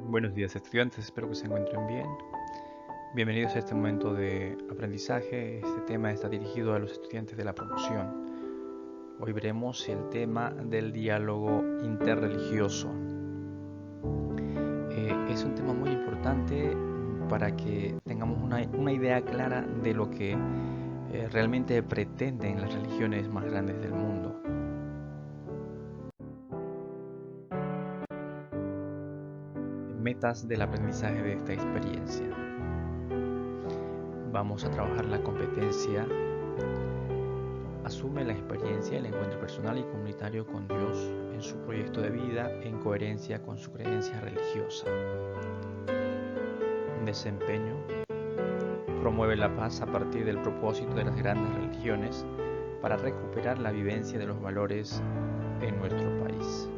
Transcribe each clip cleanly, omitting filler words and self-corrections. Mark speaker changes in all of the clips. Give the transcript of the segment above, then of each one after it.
Speaker 1: Buenos días estudiantes, espero que se encuentren bien. Bienvenidos a este momento de aprendizaje. Este tema está dirigido a los estudiantes de la promoción. Hoy veremos el tema del diálogo interreligioso. Es un tema muy importante para que tengamos una idea clara de lo que realmente pretenden las religiones más grandes del mundo. Metas del aprendizaje de esta experiencia. Vamos a trabajar la competencia. Asume la experiencia, el encuentro personal y comunitario con Dios en su proyecto de vida en coherencia con su creencia religiosa. Desempeño. Promueve la paz a partir del propósito de las grandes religiones para recuperar la vivencia de los valores en nuestro país.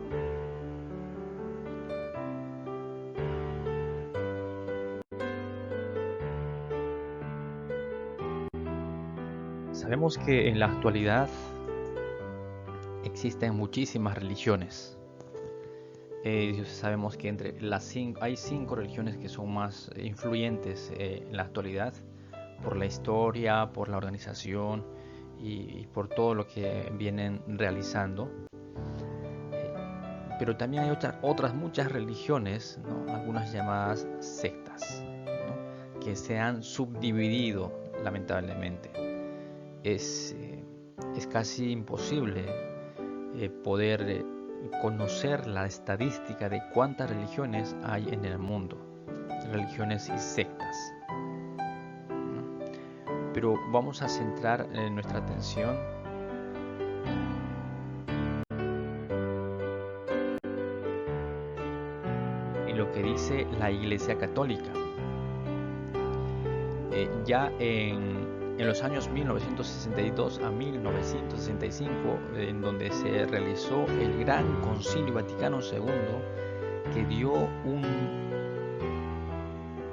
Speaker 1: Sabemos que en la actualidad existen muchísimas religiones. Sabemos que hay 5 religiones que son más influyentes en la actualidad por la historia, por la organización y por todo lo que vienen realizando. Pero también hay otras muchas religiones, ¿no? Algunas llamadas sectas, ¿no? Que se han subdividido lamentablemente. Es casi imposible poder conocer la estadística de cuántas religiones hay en el mundo, religiones y sectas. Pero vamos a centrar nuestra atención en lo que dice la Iglesia Católica. Ya en los años 1962 a 1965, en donde se realizó el Gran Concilio Vaticano II, que dio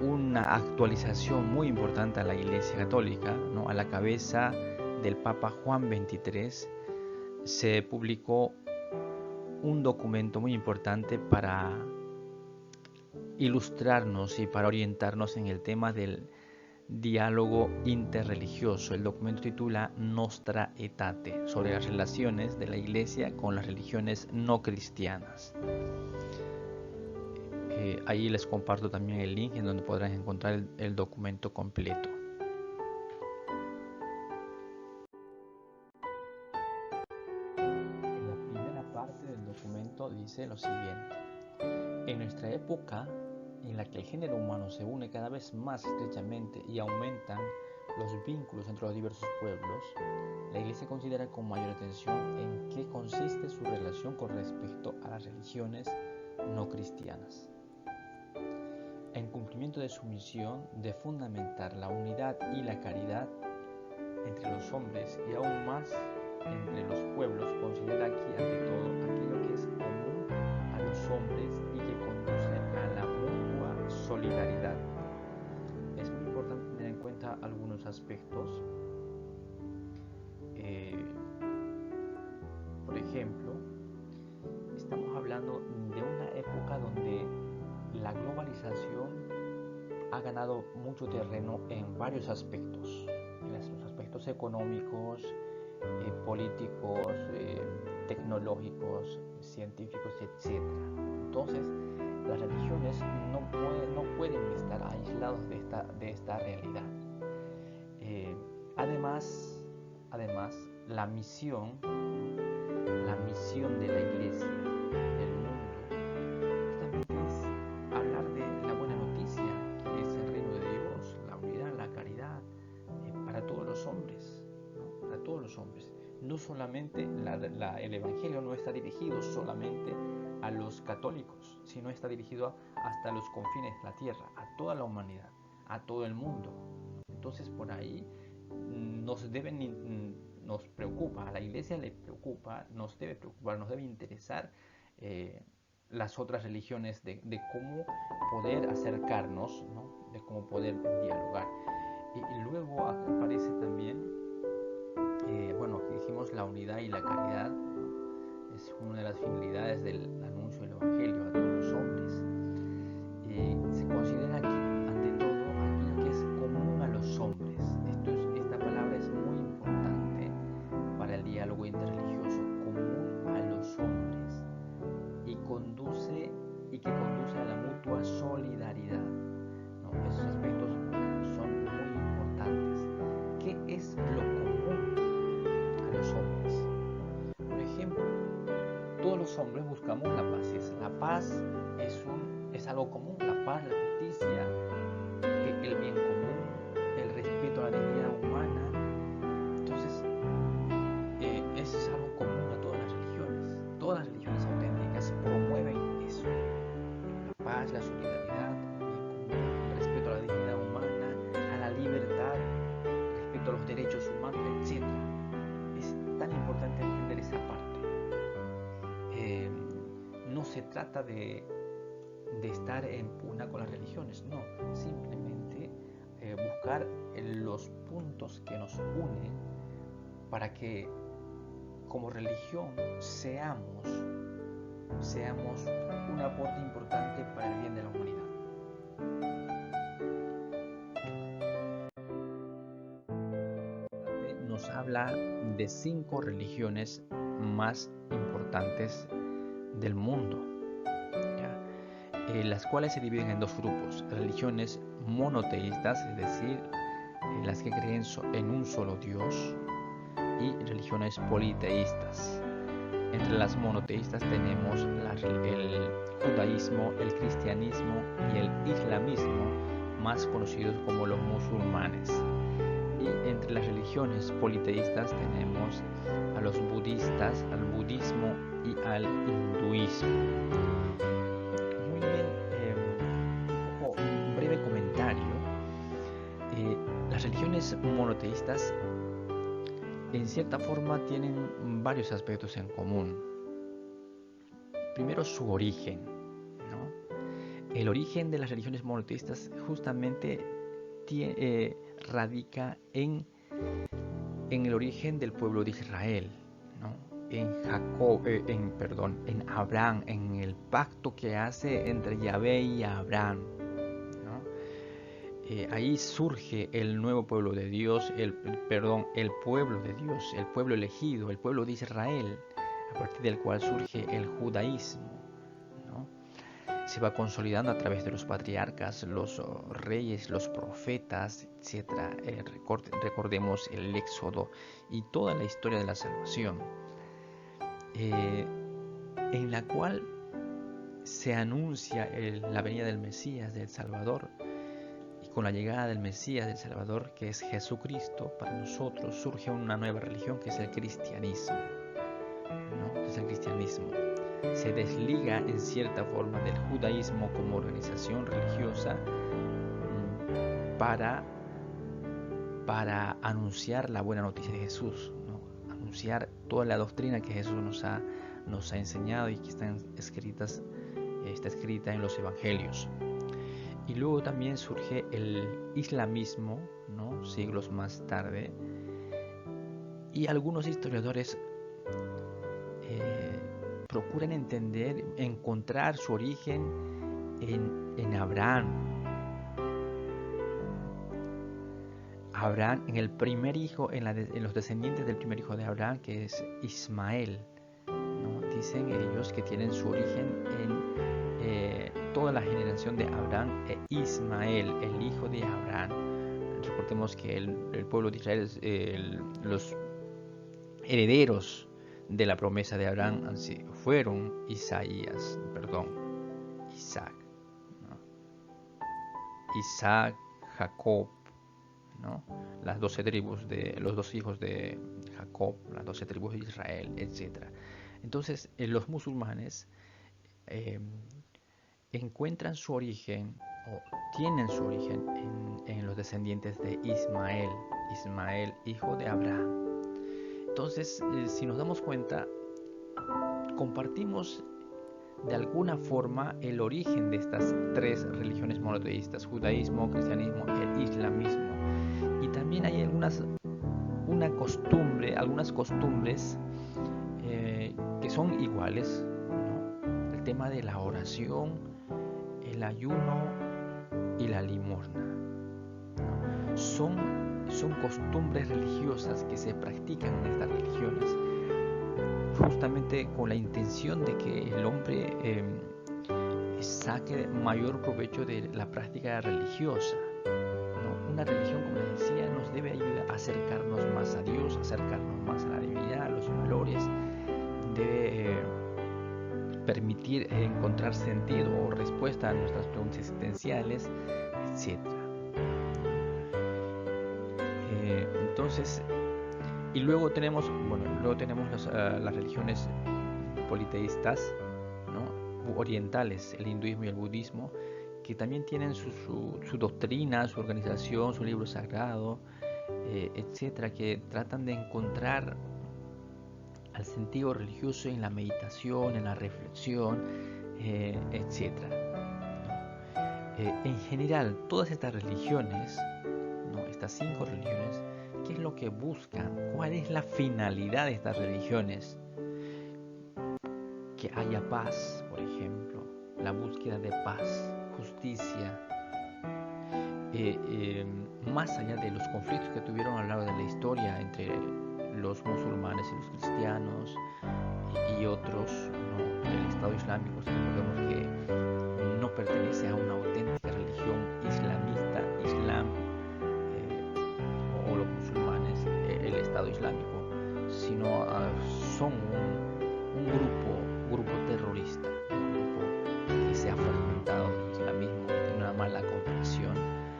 Speaker 1: una actualización muy importante a la Iglesia Católica, ¿no? A la cabeza del Papa Juan XXIII, se publicó un documento muy importante para ilustrarnos y para orientarnos en el tema del diálogo interreligioso. El documento titula Nostra Aetate, sobre las relaciones de la Iglesia con las religiones no cristianas. Ahí les comparto también el link en donde podrán encontrar el documento completo. En la primera parte del documento dice lo siguiente: en nuestra época, en la que el género humano se une cada vez más estrechamente y aumentan los vínculos entre los diversos pueblos, la Iglesia considera con mayor atención en qué consiste su relación con respecto a las religiones no cristianas. En cumplimiento de su misión de fundamentar la unidad y la caridad entre los hombres y aún más entre los pueblos, considera aquí ante todo aquello que es común a los hombres y que conduce a la mutua solidaridad. Es muy importante tener en cuenta algunos aspectos. Por ejemplo, estamos hablando de una época donde la globalización ha ganado mucho terreno en varios aspectos, en los aspectos económicos, políticos, tecnológicos, científicos, etc. Entonces, las religiones no pueden estar aislados de esta realidad. Además, la misión de la Iglesia del mundo justamente es hablar de la buena noticia, que es el reino de Dios, la unidad, la caridad, para todos los hombres, ¿no? Para todos los hombres. No solamente el Evangelio no está dirigido solamente a los católicos, sino está dirigido hasta los confines de la tierra, a toda la humanidad, a todo el mundo. Entonces por ahí nos preocupa, a la Iglesia le preocupa, nos debe preocupar, nos debe interesar las otras religiones, de cómo poder acercarnos, ¿no? De cómo poder dialogar. Y luego aparece también, que dijimos la unidad y la caridad, ¿no? Es una de las finalidades del anuncio del Evangelio a todos los hombres. conduce a la mutua solidaridad, ¿no? Esos aspectos son muy importantes. ¿Qué es lo común a los hombres? Por ejemplo, todos los hombres buscamos la paz. La paz es algo común, la paz, la justicia, el bien común, el respeto a la dignidad humana. Entonces, eso es algo común a todas las religiones. Todas las religiones auténticas promueven eso: la paz, la solidaridad, el bien común, el respeto a la dignidad humana, a la libertad, respeto a los derechos humanos, etc. Es tan importante entender esa parte. No se trata de estar en pugna con las religiones, no, simplemente buscar los puntos que nos unen para que como religión seamos un aporte importante para el bien de la humanidad. Nos habla de 5 religiones más importantes del mundo, las cuales se dividen en 2 grupos: religiones monoteístas, es decir, las que creen en un solo Dios, y religiones politeístas. Entre las monoteístas tenemos el judaísmo, el cristianismo y el islamismo, más conocidos como los musulmanes. Y entre las religiones politeístas tenemos a los budistas, al budismo y al hinduismo. Muy bien, un breve comentario. Las religiones monoteístas en cierta forma tienen varios aspectos en común. Primero, su origen, ¿no? El origen de las religiones monoteístas justamente radica en el origen del pueblo de Israel, ¿no? En Abraham, en el pacto que hace entre Yahvé y Abraham, ¿no? Ahí surge el nuevo pueblo de Dios, el pueblo de Dios, el pueblo elegido, el pueblo de Israel, a partir del cual surge el judaísmo, ¿no? Se va consolidando a través de los patriarcas, los reyes, los profetas, etc. Recordemos el Éxodo y toda la historia de la salvación, en la cual se anuncia la venida del Mesías, del Salvador. Y con la llegada del Mesías, del Salvador, que es Jesucristo, para nosotros surge una nueva religión, que es el cristianismo, ¿no? Que es el cristianismo. Se desliga en cierta forma del judaísmo como organización religiosa para anunciar la buena noticia de Jesús, ¿no? Anunciar toda la doctrina que Jesús nos ha enseñado y que está escrita en los evangelios. Y luego también surge el islamismo, ¿no? Siglos más tarde. Y algunos historiadores procuran encontrar su origen en Abraham. Abraham, en el primer hijo, en los descendientes del primer hijo de Abraham, que es Ismael, ¿no? Dicen ellos que tienen su origen en toda la generación de Abraham e Ismael, el hijo de Abraham. Recordemos que el pueblo de Israel, los herederos de la promesa de Abraham fueron Isaac, ¿no? Isaac, Jacob, ¿no? Las 12 tribus los 2 hijos de Jacob, las 12 tribus de Israel, etc. Entonces, los musulmanes encuentran su origen o tienen su origen en los descendientes de Ismael, hijo de Abraham. Entonces, si nos damos cuenta, compartimos de alguna forma el origen de estas 3 religiones monoteístas: judaísmo, cristianismo e islamismo. Y también hay algunas costumbres que son iguales, ¿no? El tema de la oración, el ayuno y la limosna, ¿no? Son costumbres religiosas que se practican en estas religiones, justamente con la intención de que el hombre saque mayor provecho de la práctica religiosa, ¿no? Una religión, como les decía, nos debe ayudar a acercarnos más a Dios, acercarnos más a la divinidad, a los valores, debe permitir encontrar sentido o respuesta a nuestras preguntas existenciales, etc. Entonces, y luego tenemos las religiones politeístas, ¿no? Orientales, el hinduismo y el budismo, que también tienen su doctrina, su organización, su libro sagrado, etcétera, que tratan de encontrar al sentido religioso en la meditación, en la reflexión, etcétera. En general, todas estas religiones, ¿no? Estas 5 religiones, ¿qué es lo que buscan? ¿Cuál es la finalidad de estas religiones? Que haya paz, por ejemplo, la búsqueda de paz, justicia, más allá de los conflictos que tuvieron a lo largo de la historia entre los musulmanes y los cristianos y otros, ¿no? El Estado Islámico, recordemos que no pertenece a una auténtica religión islamista, o los musulmanes, el Estado Islámico, sino son un grupo terrorista, un grupo que se ha fragmentado del islamismo, que tiene una mala comprensión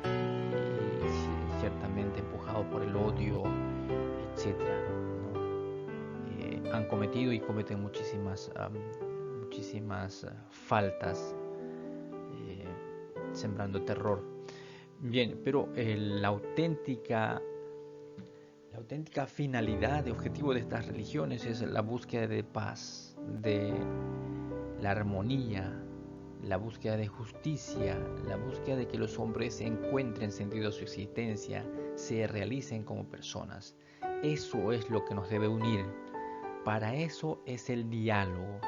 Speaker 1: y ciertamente empujado por el odio, etcétera, ¿no? Han cometido y cometen muchísimas faltas, sembrando terror. Bien, pero la auténtica finalidad, de objetivo de estas religiones es la búsqueda de paz, de la armonía, la búsqueda de justicia, la búsqueda de que los hombres encuentren sentido a su existencia, se realicen como personas. Eso es lo que nos debe unir. Para eso es el diálogo,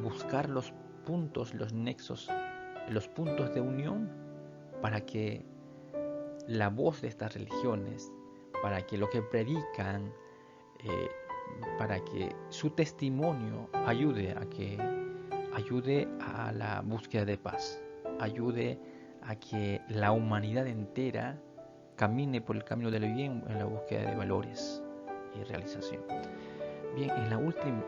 Speaker 1: buscar los puntos, los nexos, los puntos de unión para que la voz de estas religiones, para que lo que predican, para que su testimonio ayude a la búsqueda de paz, ayude a que la humanidad entera camine por el camino del bien en la búsqueda de valores y realización. Bien, en la última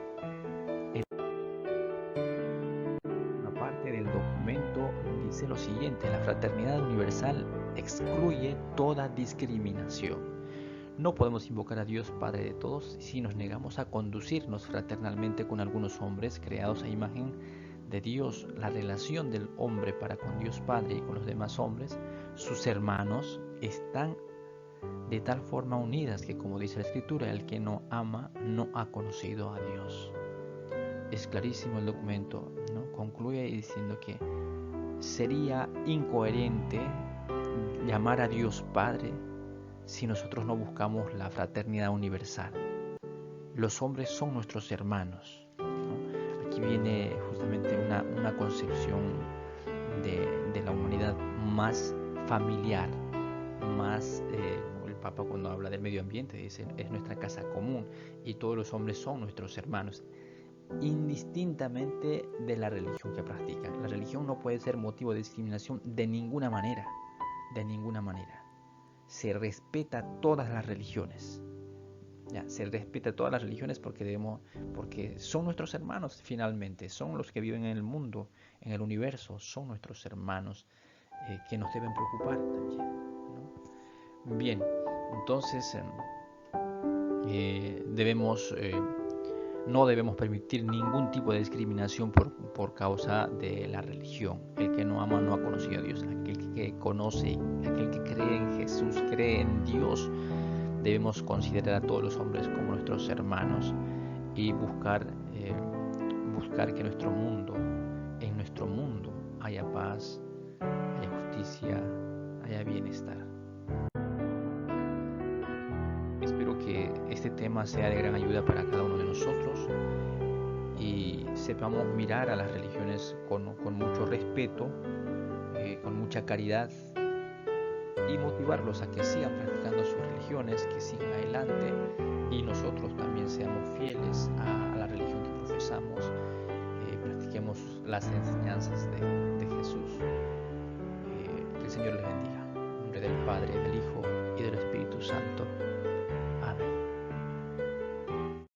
Speaker 1: parte del documento dice lo siguiente: la fraternidad universal excluye toda discriminación. No podemos invocar a Dios Padre de todos si nos negamos a conducirnos fraternalmente con algunos hombres creados a imagen de Dios. La relación del hombre para con Dios Padre y con los demás hombres, sus hermanos, están de tal forma unidas que, como dice la Escritura, el que no ama no ha conocido a Dios. Es clarísimo el documento, ¿no? Concluye diciendo que sería incoherente llamar a Dios Padre si nosotros no buscamos la fraternidad universal. Los hombres son nuestros hermanos, ¿no? Aquí viene justamente una concepción de la humanidad más familiar, más el Papa, cuando habla del medio ambiente, dice: es nuestra casa común y todos los hombres son nuestros hermanos, indistintamente de la religión que practican. La religión no puede ser motivo de discriminación de ninguna manera, Se respeta todas las religiones, se respeta todas las religiones porque son nuestros hermanos. Finalmente son los que viven en el mundo, en el universo, son nuestros hermanos, que nos deben preocupar también, ¿no? Bien, entonces no debemos permitir ningún tipo de discriminación por causa de la religión. El que no ama no ha conocido a Dios. Aquel que conoce, aquel que cree en Jesús, cree en Dios, debemos considerar a todos los hombres como nuestros hermanos y buscar que en nuestro mundo haya paz, haya justicia, haya bienestar. Espero que este tema sea de gran ayuda para cada uno de nosotros y sepamos mirar a las religiones con mucho respeto, con mucha caridad, y motivarlos a que sigan practicando sus religiones, que sigan adelante y nosotros también seamos fieles a la religión que profesamos, practiquemos las enseñanzas de Jesús. Que el Señor les bendiga. En nombre del Padre, del Hijo y del Espíritu Santo.